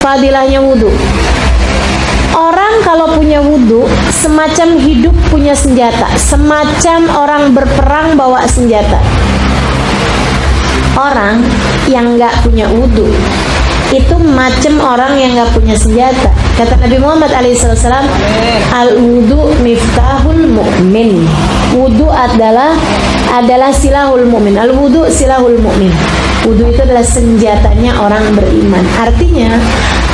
fadilahnya wudhu. Orang kalau punya wudhu semacam hidup punya senjata, semacam orang berperang bawa senjata. Orang yang nggak punya wudhu itu macam orang yang nggak punya senjata. Kata Nabi Muhammad alaihissalam, al-wudhu miftahul mu'min. Wudhu adalah silahul mu'min. Al-wudhu silahul mu'min. Wudhu itu adalah senjatanya orang beriman. Artinya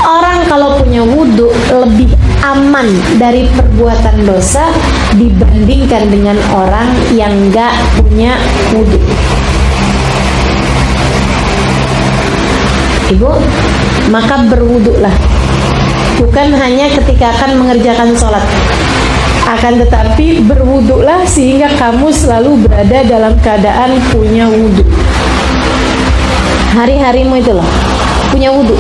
orang kalau punya wudhu lebih aman dari perbuatan dosa dibandingkan dengan orang yang nggak punya wudhu. Ibu, maka berwudhulah. Bukan hanya ketika akan mengerjakan sholat, akan tetapi berwudhulah sehingga kamu selalu berada dalam keadaan punya wudhu. Hari-harimu itu loh, punya wudhu.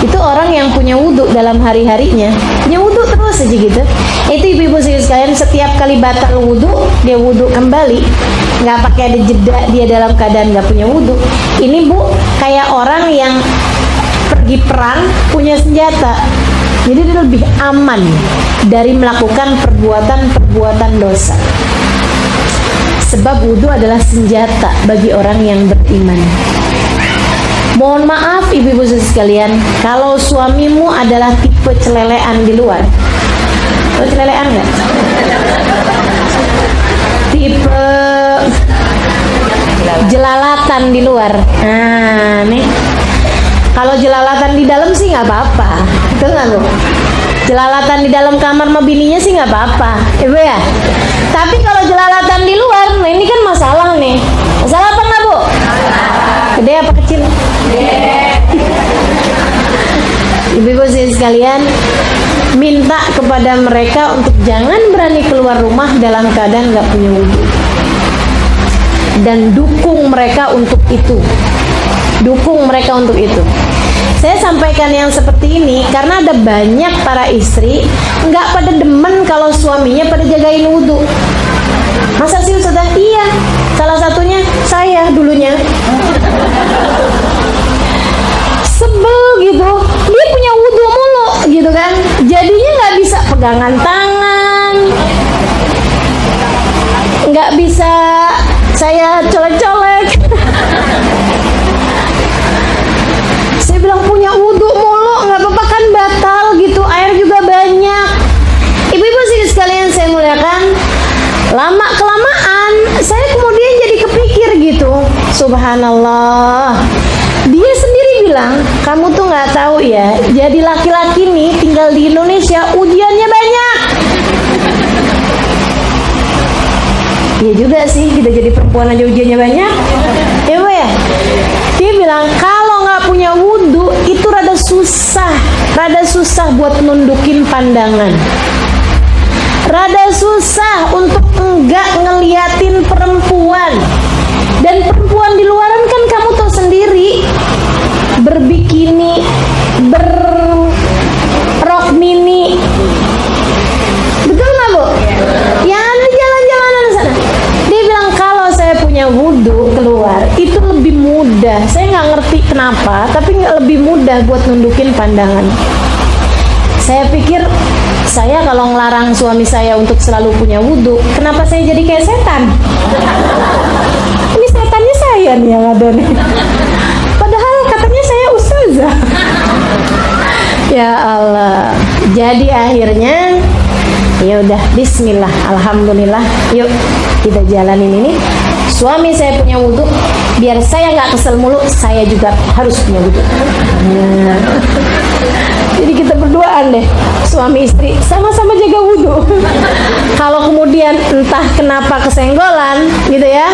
Itu orang yang punya wudhu dalam hari-harinya, punya wudhu terus aja gitu. Itu ibu-ibu sekalian, setiap kali batal wudhu, dia wudhu kembali, nggak pakai ada jeda dia dalam keadaan nggak punya wudhu. Ini bu, kayak orang yang pergi perang punya senjata, jadi dia lebih aman dari melakukan perbuatan dosa. Sebab wudhu adalah senjata bagi orang yang beriman. Mohon maaf ibu-ibu sekalian, kalau suamimu adalah tipe celelean di luar. Tahu celelean nggak? Tipe jelalatan di luar. Nah, nih. Kalau jelalatan di dalam sih nggak apa-apa, betul nggak bu? Jelalatan di dalam kamar sama bininya sih nggak apa-apa, ibu ya. Tapi kalau jelalatan di luar, nah ini kan masalah nih. Masalah apa nggak bu? Gede apa kecil? Ibu-ibu sekalian, minta kepada mereka untuk jangan berani keluar rumah dalam keadaan nggak punya wudhu, dan dukung mereka untuk itu. Dukung mereka untuk itu. Saya sampaikan yang seperti ini karena ada banyak para istri nggak pada demen kalau suaminya pada jagain wudhu. Masa sih Ustazah? Iya, salah satunya saya dulunya. Sebel gitu, dia punya wudhu mulu gitu kan, jadinya nggak bisa pegangan tangan, nggak bisa saya colek-colek. Saya bilang punya wudhu mulu, nggak apa-apa kan batal gitu, air juga banyak. Ibu-ibu sih sekalian saya muliakan, lama kelamaan saya kemudian jadi kepikir gitu, subhanallah. Dia sendiri bilang, kamu tuh nggak tahu ya, jadi laki-laki nih tinggal di Indonesia ujiannya banyak. Iya juga sih, kita jadi perempuan aja ujiannya banyak. Ya bu ya. Dia bilang kalau nggak punya wudhu itu rada susah buat nundukin pandangan. Rada susah untuk enggak ngeliatin perempuan. Dan perempuan di luaran kan kamu tahu sendiri, berbikini, berrok mini, betul nggak bu? Yang ada jalan-jalanan sana. Dia bilang kalau saya punya wudhu keluar itu lebih mudah. Saya nggak ngerti kenapa, tapi lebih mudah buat nundukin pandangan. Saya pikir saya kalau ngelarang suami saya untuk selalu punya wudhu, kenapa saya jadi kayak setan? Ini setannya saya nih yang ada nih. Padahal katanya saya ustazah. Ya Allah. Jadi akhirnya ya udah, bismillah, alhamdulillah, yuk kita jalanin ini. Suami saya punya wudhu, biar saya nggak kesel mulu, saya juga harus punya wudhu. Jadi kita berduaan deh, suami istri sama-sama jaga wudhu. Kalau kemudian entah kenapa kesenggolan gitu ya,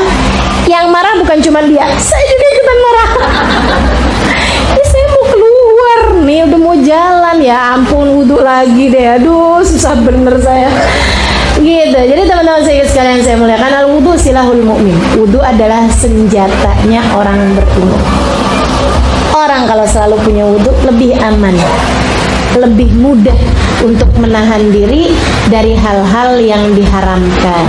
yang marah bukan cuma dia, saya juga ikutan marah. Ini saya mau keluar nih, udah mau jalan, ya ampun wudhu lagi deh, aduh susah bener saya. Gitu. Jadi teman-teman saya sekalian saya muliakan, al-wudhu silahul mu'min. Wudhu adalah senjatanya orang beriman. Orang kalau selalu punya wudhu lebih aman, lebih mudah untuk menahan diri dari hal-hal yang diharamkan.